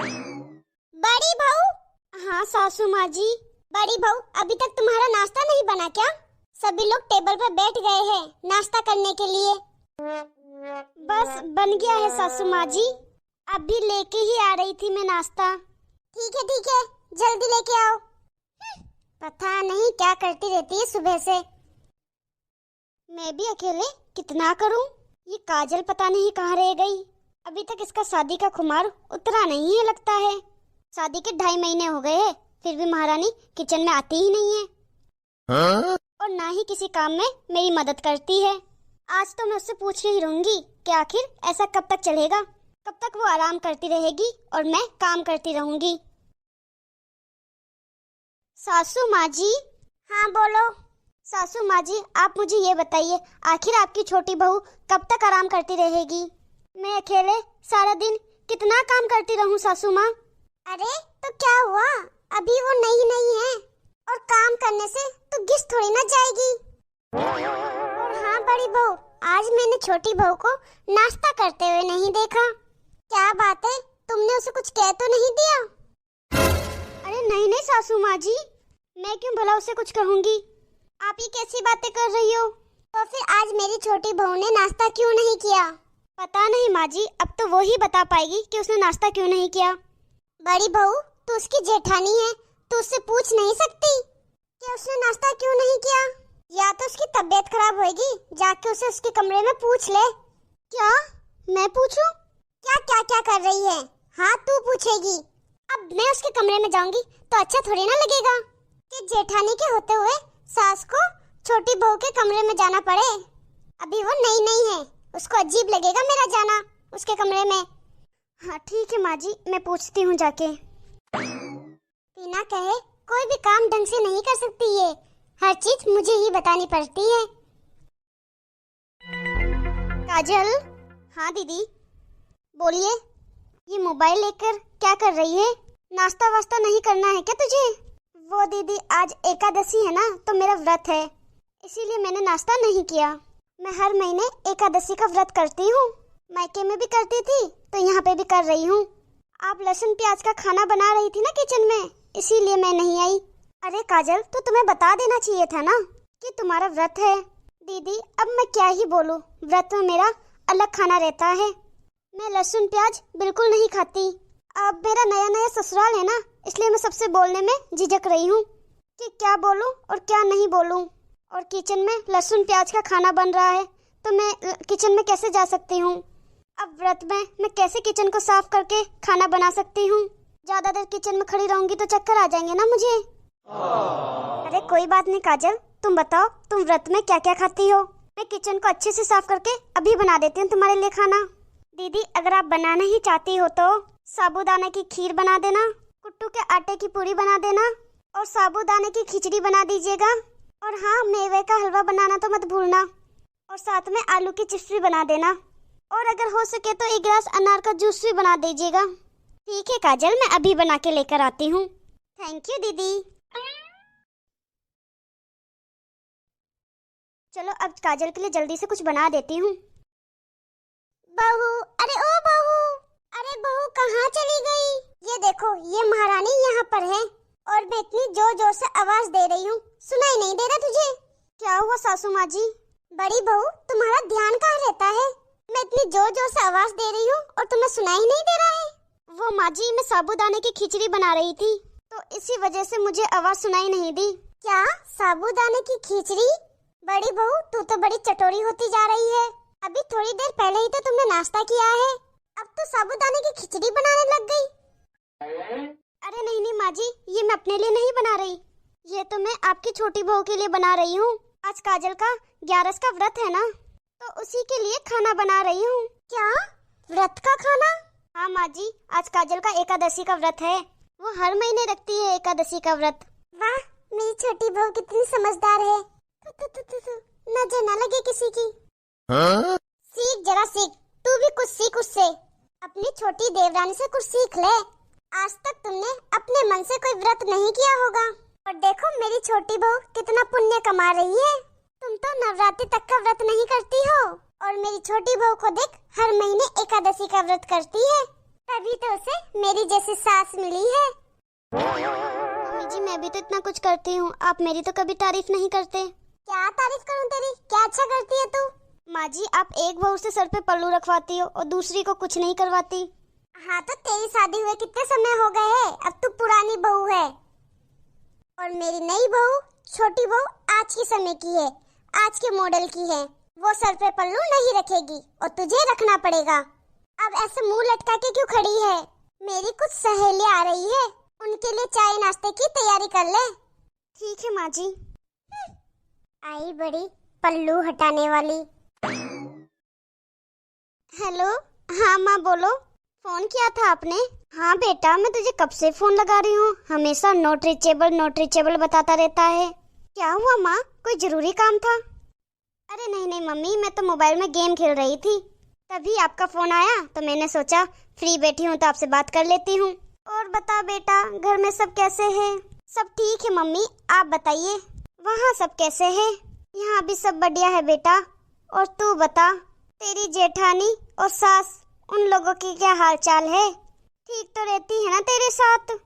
बड़ी बहू। हाँ सासू माँ जी। बड़ी बहू, अभी तक तुम्हारा नाश्ता नहीं बना क्या? सभी लोग टेबल पर बैठ गए हैं नाश्ता करने के लिए। बस बन गया है सासू माँ जी, अभी लेके ही आ रही थी मैं नाश्ता। ठीक है, जल्दी लेके आओ। पता नहीं क्या करती रहती है सुबह से। मैं भी अकेले कितना करूं? ये काजल पता नहीं कहाँ रह गई। अभी तक इसका शादी का खुमार उतरा नहीं है लगता है। शादी के 2.5 महीने हो गए हैं, फिर भी महारानी किचन में आती ही नहीं है। हाँ? और ना ही किसी काम में मेरी मदद करती है। आज तो मैं उससे पूछ ही रहूंगी कि आखिर ऐसा कब तक चलेगा, कब तक वो आराम करती रहेगी और मैं काम करती रहूंगी। सासू माँ जी। हाँ बोलो। सासू माँ जी, आप मुझे ये बताइए, आखिर आपकी छोटी बहू कब तक आराम करती रहेगी? मैं अकेले सारा दिन कितना काम करती रहूं सासू माँ। अरे तो क्या हुआ, अभी वो नई है और काम करने से तो घिस थोड़ी ना जाएगी। और हाँ बड़ी बहू, आज मैंने छोटी बहू को नाश्ता करते हुए नहीं देखा। क्या बात है, तुमने उसे कुछ कह तो नहीं दिया? अरे नहीं सासू माँ जी, मैं क्यों भला उसे कुछ कहूँगी? आप ही कैसी बातें कर रही हो? तो फिर आज मेरी छोटी बहू ने नाश्ता क्यों नहीं किया? पता नहीं माँ जी, अब तो वो ही बता पाएगी कि उसने नाश्ता क्यों नहीं किया। बड़ी बहू, तू उसकी जेठानी है, तू उससे पूछ नहीं सकती कि उसने नाश्ता क्यों नहीं किया? या तो उसकी तबीयत खराब होगी, जाके उसे उसके कमरे में पूछ ले। क्या मैं पूछूं? क्या कर रही है? हाँ तू पूछेगी। अब मैं उसके कमरे में जाऊंगी तो अच्छा थोड़ी ना लगेगा कि जेठानी के होते हुए सास को छोटी बहू के कमरे में जाना पड़े। अभी वो नई है, उसको अजीब लगेगा मेरा जाना उसके कमरे में। हाँ ठीक है माँ जी, मैं पूछती हूँ जाके। बिना कहे कोई भी काम ढंग से नहीं कर सकती है, हर चीज मुझे ही बतानी पड़ती है। काजल। हाँ दीदी बोलिए। ये मोबाइल लेकर क्या कर रही है? नाश्ता वास्ता नहीं करना है क्या तुझे? वो दीदी, आज एकादशी है ना, तो मेरा व्रत है, इसीलिए मैंने नाश्ता नहीं किया। मैं हर महीने एकादशी का व्रत करती हूँ, मायके में भी करती थी तो यहाँ पे भी कर रही हूँ। आप लहसुन प्याज का खाना बना रही थी ना किचन में, इसीलिए मैं नहीं आई। अरे काजल, तो तुम्हें बता देना चाहिए था ना कि तुम्हारा व्रत है। दीदी अब मैं क्या ही बोलूँ, व्रत में मेरा अलग खाना रहता है, मैं लहसुन प्याज बिल्कुल नहीं खाती। अब मेरा नया ससुराल है ना, इसलिए मैं सबसे बोलने में झिझक रही हूँ कि क्या बोलूँ और क्या नहीं बोलूँ। और किचन में लहसुन प्याज का खाना बन रहा है तो मैं किचन में कैसे जा सकती हूँ? अब व्रत में मैं कैसे किचन को साफ करके खाना बना सकती हूँ? ज्यादा देर किचन में खड़ी रहूंगी तो चक्कर आ जाएंगे ना मुझे। अरे कोई बात नहीं काजल, तुम बताओ तुम व्रत में क्या क्या खाती हो? मैं किचन को अच्छे से साफ करके अभी बना देती हूँ तुम्हारे लिए खाना। दीदी अगर आप बनाना ही चाहती हो तो साबूदाना की खीर बना देना, कुट्टू के आटे की पूरी बना देना और साबूदाने की खिचड़ी बना दीजिएगा। और हाँ, मेवे का हलवा बनाना तो मत भूलना, और साथ में आलू की चिप्स भी बना देना, और अगर हो सके तो 1 गिलास अनार का जूस भी बना दीजिएगा। ठीक है काजल, मैं अभी बना के लेकर आती हूँ। थैंक यू दीदी। चलो अब काजल के लिए जल्दी से कुछ बना देती हूँ। बहू, अरे ओ बहू, अरे बहू कहाँ चली गई? ये देखो, ये महारानी यहाँ पर है और मैं इतनी जोर जोर से आवाज दे रही हूँ, सुनाई नहीं दे रहा तुझे? क्या हुआ सासू माँ जी? बड़ी बहू, तुम्हारा ध्यान कहाँ रहता है? मैं इतनी जोर जोर से आवाज दे रही हूँ और तुम्हें सुनाई नहीं दे रहा है? वो माँ जी, मैं साबूदाने की खिचड़ी बना रही थी तो इसी वजह से मुझे आवाज सुनाई नहीं दी। क्या साबूदाने की खिचड़ी? बड़ी बहू, तू तो बड़ी चटोरी होती जा रही है। अभी थोड़ी देर पहले ही तो तुमने नाश्ता किया है, अब तो साबूदाने की खिचड़ी बनाने लग गई। अरे नहीं माँ जी, ये मैं अपने लिए नहीं बना रही, ये तो मैं आपकी छोटी बहू के लिए बना रही हूँ। आज काजल का 11 का व्रत है ना, तो उसी के लिए खाना बना रही हूँ। क्या व्रत का खाना? हाँ माँ जी, आज काजल का एकादशी का व्रत है, वो हर महीने रखती है एकादशी का व्रत। वाह, मेरी छोटी बहू कितनी समझदार है। नजर न लगे किसी की। हाँ? सीख, जरा सीख, तू भी कुछ सीख उससे, अपनी छोटी देवरानी से कुछ सीख ले। आज तक तुमने अपने मन से कोई व्रत नहीं किया होगा, और देखो मेरी छोटी बहू कितना पुण्य कमा रही है। तुम तो नवरात्रि तक का व्रत नहीं करती हो, और मेरी छोटी बहू को देख हर महीने एकादशी का व्रत करती है। तभी तो उसे मेरी जैसी सास मिली है। मम्मी जी मैं भी तो इतना कुछ करती हूँ, आप मेरी तो कभी तारीफ नहीं करते। क्या तारीफ करूँ तेरी, क्या अच्छा करती है तू? माँ जी आप एक बहू से सर पे पल्लू रखवाती हो और दूसरी को कुछ नहीं करवाती। हाँ तो तेरी शादी हुए कितने समय हो गए हैं, अब तू पुरानी बहू है और मेरी नई बहू, छोटी बहू आज के समय की है, आज के मॉडल की है। वो सर पे पल्लू नहीं रखेगी और तुझे रखना पड़ेगा। अब ऐसे मुंह लटका के क्यों खड़ी है? मेरी कुछ सहेलियां आ रही है, उनके लिए चाय नाश्ते की तैयारी कर ले। ठीक है माँ जी। आई बड़ी पल्लू हटाने वाली। हेलो, हाँ माँ बोलो, फोन किया था आपने? हाँ बेटा मैं तुझे कब से फोन लगा रही हूँ, हमेशा नॉट रीचेबल बताता रहता है। क्या हुआ माँ, कोई जरूरी काम था? अरे नहीं नहीं मम्मी, मैं तो मोबाइल में गेम खेल रही थी, तभी आपका फोन आया तो मैंने सोचा फ्री बैठी हूँ तो आपसे बात कर लेती हूँ। और बता बेटा घर में सब कैसे हैं? सब ठीक है मम्मी, आप बताइए वहाँ सब कैसे हैं? यहाँ भी सब बढ़िया है बेटा। और तू बता तेरी जेठानी और सास, उन लोगों की क्या हाल चाल है? ठीक तो रहती है ना तेरे साथ?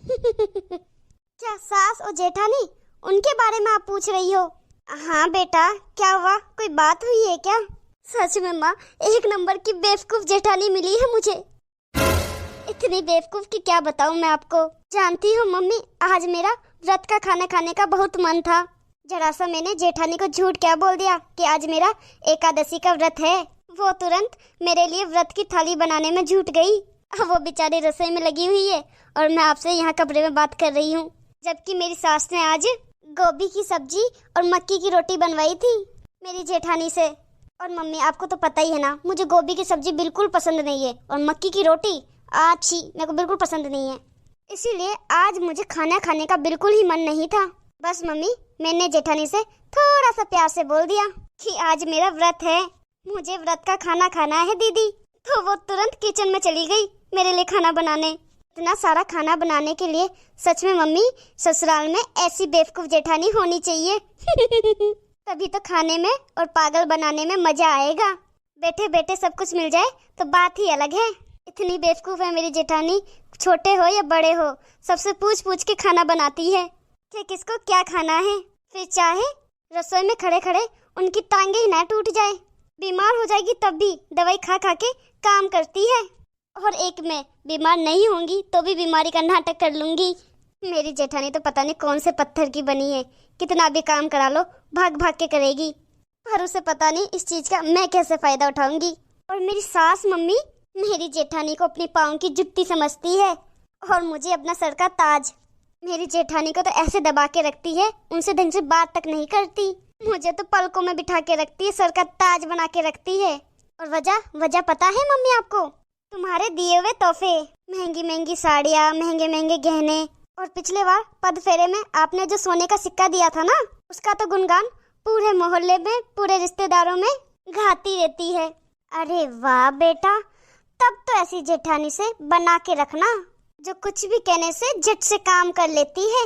क्या सास और जेठानी, उनके बारे में आप पूछ रही हो? हाँ बेटा क्या हुआ, कोई बात हुई है क्या? सच में माँ एक नंबर की बेवकूफ जेठानी मिली है मुझे। इतनी बेवकूफ की क्या बताऊँ मैं आपको। जानती हो मम्मी आज मेरा व्रत का खाना खाने का बहुत मन था, जरा सा मैंने जेठानी को झूठ क्या बोल दिया कि आज मेरा एकादशी का व्रत है। वो तुरंत मेरे लिए व्रत की थाली बनाने में जुट गई। वो बेचारी रसोई में लगी हुई है और मैं आपसे यहाँ कमरे में बात कर रही हूँ, जबकि मेरी सास ने आज गोभी की सब्जी और मक्की की रोटी बनवाई थी मेरी जेठानी से। और मम्मी आपको तो पता ही है ना, मुझे गोभी की सब्जी बिल्कुल पसंद नहीं है और मक्की की रोटी अच्छी मेरे को बिल्कुल पसंद नहीं है, इसीलिए आज मुझे खाना खाने का बिल्कुल ही मन नहीं था। बस मम्मी मैंने जेठानी से थोड़ा सा प्यार से बोल दिया कि आज मेरा व्रत है, मुझे व्रत का खाना खाना है दीदी, तो वो तुरंत किचन में चली गई मेरे लिए खाना बनाने। इतना सारा खाना बनाने के लिए सच में मम्मी ससुराल में ऐसी बेवकूफ जेठानी होनी चाहिए। तभी तो खाने में और पागल बनाने में मजा आएगा। बैठे बैठे सब कुछ मिल जाए तो बात ही अलग है। इतनी बेवकूफ है मेरी जेठानी, छोटे हो या बड़े हो सबसे पूछ पूछ के खाना बनाती है कि किसको क्या खाना है। फिर चाहे रसोई में खड़े खड़े उनकी टांगे ही ना टूट जाए, बीमार हो जाएगी तब भी दवाई खा खा के काम करती है। और एक मैं बीमार नहीं होंगी तो भी बीमारी का नाटक कर लूंगी। मेरी जेठानी तो पता नहीं कौन से पत्थर की बनी है, कितना भी काम करा लो भाग भाग के करेगी, पर उसे पता नहीं इस चीज का मैं कैसे फायदा उठाऊंगी। और मेरी सास मम्मी मेरी जेठानी को अपनी पाँव की जुत्ती समझती है और मुझे अपना सर का ताज। मेरी जेठानी को तो ऐसे दबा के रखती है, उनसे ढंग से बात तक नहीं करती, मुझे तो पलकों में बिठा के रखती है, सर का ताज बना के रखती है। और वजह पता है मम्मी आपको? तुम्हारे दिए हुए तोहफे, महंगी महंगी साड़ियाँ, महंगे महंगे गहने, और पिछले बार पद फेरे में आपने जो सोने का सिक्का दिया था ना, उसका तो गुणगान पूरे मोहल्ले में पूरे रिश्तेदारों में गाती रहती है। अरे वाह बेटा, तब तो ऐसी जेठानी से बना के रखना जो कुछ भी कहने से झट से काम कर लेती है।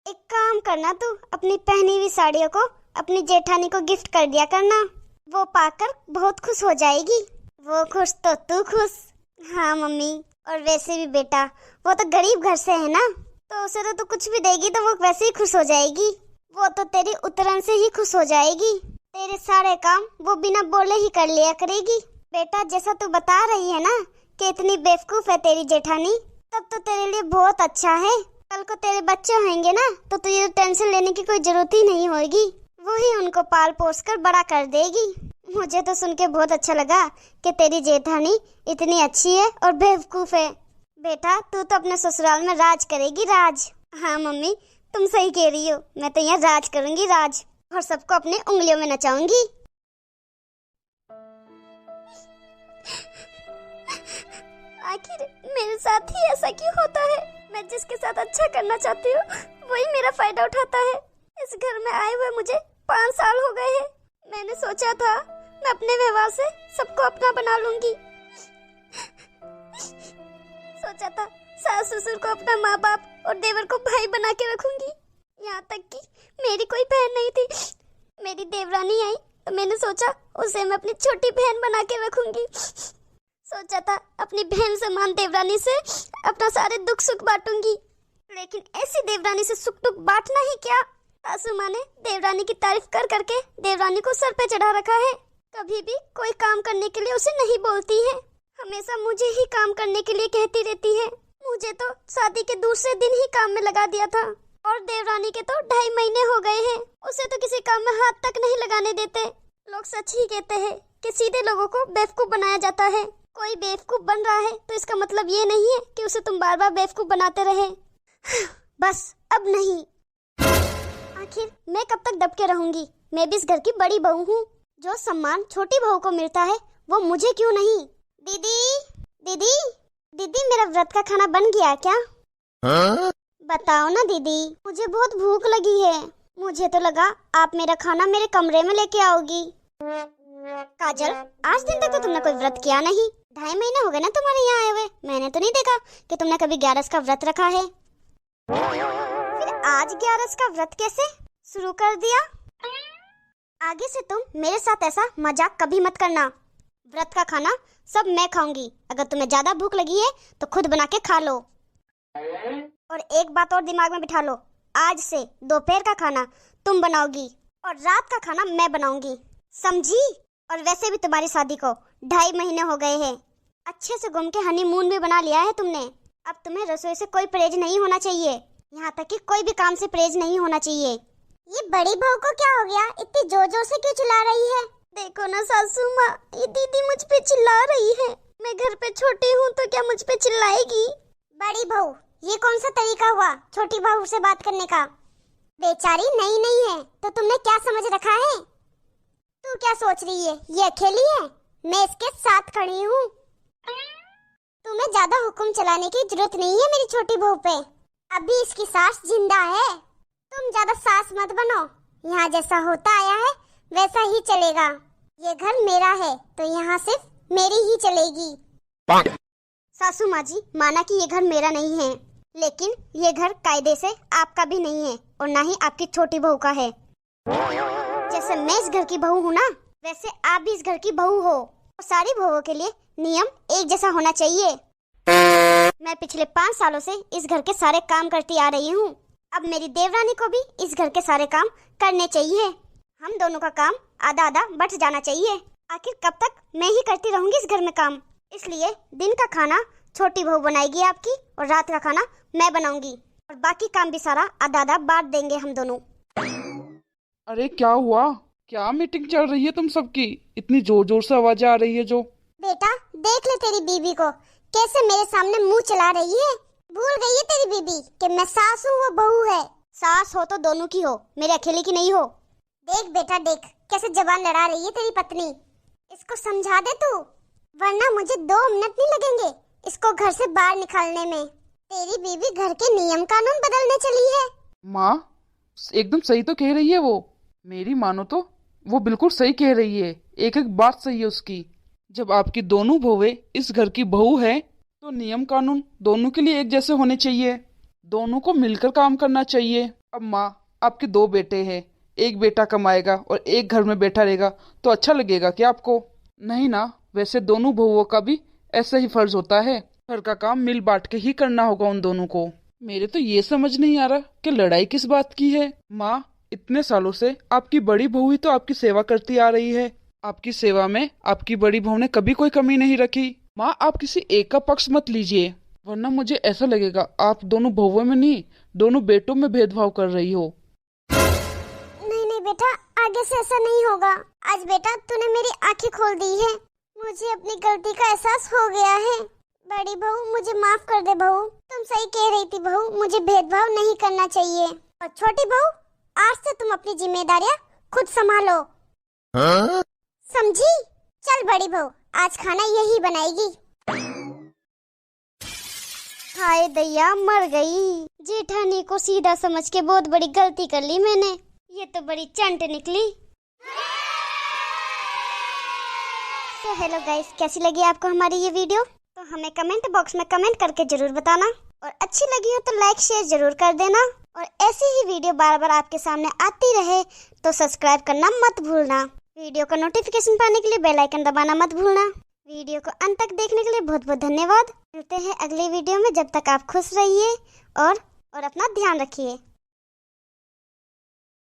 एक काम करना, तू अपनी पहनी हुई साड़ियों को अपनी जेठानी को गिफ्ट कर दिया करना, वो पाकर बहुत खुश हो जाएगी। वो खुश तो तू खुश। हाँ मम्मी, और वैसे भी बेटा वो तो गरीब घर से है ना, तो उसे तो तू कुछ भी देगी तो वो वैसे ही खुश हो जाएगी। वो तो तेरी उतरन से ही खुश हो जाएगी, तेरे सारे काम वो बिना बोले ही कर लिया करेगी। बेटा जैसा तू बता रही है ना कि इतनी बेवकूफ है तेरी जेठानी, तब तो तेरे लिए बहुत अच्छा है। कल को तेरे बच्चे होंगे ना तो तुझे टेंशन लेने की कोई जरूरत ही नहीं होगी, वो ही उनको पाल पोस कर बड़ा कर देगी। मुझे तो सुन के बहुत अच्छा लगा कि तेरी जेठानी इतनी अच्छी है और बेवकूफ है। बेटा तू तो अपने ससुराल में राज करेगी, राज। हाँ मम्मी तुम सही कह रही हो, मैं तो यहाँ राज करूंगी, राज, और सबको अपने उंगलियों में नचाऊंगी। आखिर मेरे साथ ही ऐसा क्यों होता है? मैं जिसके साथ अच्छा करना चाहती हूँ वही मेरा फायदा उठाता है। इस घर में आए हुए मुझे 5 साल हो गए हैं। मैंने सोचा था मैं अपने व्यवहार से सबको अपना बना लूंगी, सोचा था सास ससुर को अपना माँ बाप और देवर को भाई बना के रखूंगी। यहाँ तक कि मेरी कोई बहन नहीं थी, मेरी देवरानी आई तो मैंने सोचा उसे मैं अपनी छोटी बहन बना के रखूंगी। सोचा था अपनी बहन समान देवरानी से अपना सारे दुख सुख बांटूंगी, लेकिन ऐसी देवरानी से सुख दुख बांटना ही क्या। सासू माँ ने देवरानी की तारीफ कर करके देवरानी को सर पे चढ़ा रखा है। कभी भी कोई काम करने के लिए उसे नहीं बोलती है, हमेशा मुझे ही काम करने के लिए कहती रहती है। मुझे तो शादी के दूसरे दिन ही काम में लगा दिया था और देवरानी के तो 2.5 महीने हो गए हैं। उसे तो किसी काम में हाथ तक नहीं लगाने देते। लोग सच ही कहते हैं कि सीधे लोगों को बेवकूफ बनाया जाता है। कोई बेवकूफ बन रहा है तो इसका मतलब ये नहीं है कि उसे तुम बार बार बेवकूफ बनाते रहे। बस अब नहीं। आखिर मैं कब तक दबके रहूंगी? मैं भी इस घर की बड़ी बहू हूँ। जो सम्मान छोटी बहू को मिलता है वो मुझे क्यों नहीं? दीदी दीदी दीदी, मेरा व्रत का खाना बन गया क्या? बताओ ना दीदी, मुझे बहुत भूख लगी है। मुझे तो लगा आप मेरा खाना मेरे कमरे में लेके आओगी। काजल, आज दिन तक तो तुमने कोई व्रत किया नहीं। 2.5 महीने हो गए ना तुम्हारे यहाँ आए हुए। मैंने तो नहीं देखा कि तुमने कभी 11 का व्रत रखा है। फिर आज 11 का व्रत कैसे शुरू कर दिया? आगे से तुम मेरे साथ ऐसा मजाक कभी मत करना। व्रत का खाना सब मैं खाऊंगी। अगर तुम्हें ज्यादा भूख लगी है तो खुद बना के खा लो। और एक बात और दिमाग में बिठा लो, आज से दोपहर का खाना तुम बनाओगी और रात का खाना मैं बनाऊंगी, समझी? और वैसे भी तुम्हारी शादी को 2.5 महीने हो गए हैं। अच्छे से घूम के हनीमून भी बना लिया है तुमने। अब तुम्हें रसोई से कोई परहेज नहीं होना चाहिए, यहाँ तक कि कोई भी काम से परहेज नहीं होना चाहिए। ये बड़ी बहू को क्या हो गया? इतनी जोर जोर से क्यों चिल्ला रही है? देखो ना सासू माँ, ये दीदी मुझ पे चिल्ला रही है। मैं घर पे छोटी हूँ तो क्या मुझ पे चिल्लाएगी? बड़ी बहू, ये कौन सा तरीका हुआ छोटी बहू से बात करने का? बेचारी नई नहीं है तो तुमने क्या समझ रखा है? तू क्या सोच रही है ये अकेली है? मैं इसके साथ खड़ी हूँ। तुम्हें ज्यादा हुक्म चलाने की जरूरत नहीं है मेरी छोटी बहू पे। अभी इसकी सास जिंदा है। तुम ज्यादा सास मत बनो। यहाँ जैसा होता आया है वैसा ही चलेगा। ये घर मेरा है तो यहाँ सिर्फ मेरी ही चलेगी। सासू माँ जी, माना कि ये घर मेरा नहीं है, लेकिन ये घर कायदे से आपका भी नहीं है और ना ही आपकी छोटी बहू का है। जैसे मैं इस घर की बहू हूँ ना, वैसे आप भी इस घर की बहू हो। और सारी बहुओं के लिए नियम एक जैसा होना चाहिए। मैं पिछले 5 सालों से इस घर के सारे काम करती आ रही हूँ। अब मेरी देवरानी को भी इस घर के सारे काम करने चाहिए। हम दोनों का काम आधा आधा बट जाना चाहिए। आखिर कब तक मैं ही करती रहूंगी इस घर में काम? इसलिए दिन का खाना छोटी बहू बनाएगी आपकी और रात का खाना मैं बनाऊंगी और बाकी काम भी सारा आधा आधा बांट देंगे हम दोनों। अरे क्या हुआ? क्या मीटिंग चल रही है तुम सबकी? इतनी जोर जोर से आवाजें आ रही है जो। बेटा देख ले तेरी बीबी को कैसे मेरे सामने मुंह चला रही है। भूल गई है तेरी बीबी कि मैं सास हूँ, वो बहू है। सास हो तो दोनों की हो, मेरे अकेले की नहीं हो। देख बेटा देख कैसे जबान लड़ा रही है तेरी पत्नी। इसको समझा दे तू, वरना मुझे 2 मिनट नहीं लगेंगे इसको घर से बाहर निकालने में। तेरी बीबी घर के नियम कानून बदलने चली है। माँ एकदम सही तो कह रही है वो। मेरी मानो तो वो बिल्कुल सही कह रही है। एक एक बात सही है उसकी। जब आपकी दोनों बहुएं इस घर की बहू है तो नियम कानून दोनों के लिए एक जैसे होने चाहिए। दोनों को मिलकर काम करना चाहिए। अब माँ, आपके 2 बेटे हैं, एक बेटा कमाएगा और एक घर में बैठा रहेगा तो अच्छा लगेगा क्या आपको? नहीं ना। वैसे दोनों बहुओं का भी ऐसा ही फर्ज होता है। घर का काम मिल बांट के ही करना होगा उन दोनों को। मेरे तो ये समझ नहीं आ रहा कि लड़ाई किस बात की है। माँ, इतने सालों से आपकी बड़ी बहू ही तो आपकी सेवा करती आ रही है। आपकी सेवा में आपकी बड़ी बहू ने कभी कोई कमी नहीं रखी। माँ, आप किसी एक का पक्ष मत लीजिए, वरना मुझे ऐसा लगेगा आप दोनों बहुओं में नहीं, दोनों बेटों में भेदभाव कर रही हो। नहीं नहीं बेटा, आगे से ऐसा नहीं होगा। आज बेटा तूने मेरी आंखें खोल दी है। मुझे अपनी गलती का एहसास हो गया है। बड़ी बहू मुझे माफ कर दे बहू। तुम सही कह रही थी बहू, मुझे भेदभाव नहीं करना चाहिए। और छोटी बहू, आज से तुम अपनी जिम्मेदारियाँ खुद संभालो। समझी? चल बड़ी बहू, आज खाना यही बनाएगी। हाय दैया, मर गई। जेठानी को सीधा समझ के बहुत बड़ी गलती कर ली मैंने। ये तो बड़ी चंट निकली। तो हेलो गाइस, कैसी लगी आपको हमारी ये वीडियो? तो हमें कमेंट बॉक्स में कमेंट करके जरूर बताना। और अच्छी लगी हो तो लाइक शेयर जरूर कर देना। और ऐसी ही वीडियो बार बार आपके सामने आती रहे तो सब्सक्राइब करना मत भूलना। वीडियो का नोटिफिकेशन पाने के लिए बेल आइकन दबाना मत भूलना। वीडियो को अंत तक देखने के लिए बहुत बहुत धन्यवाद। मिलते हैं अगले वीडियो में, जब तक आप खुश रहिए और अपना ध्यान रखिए।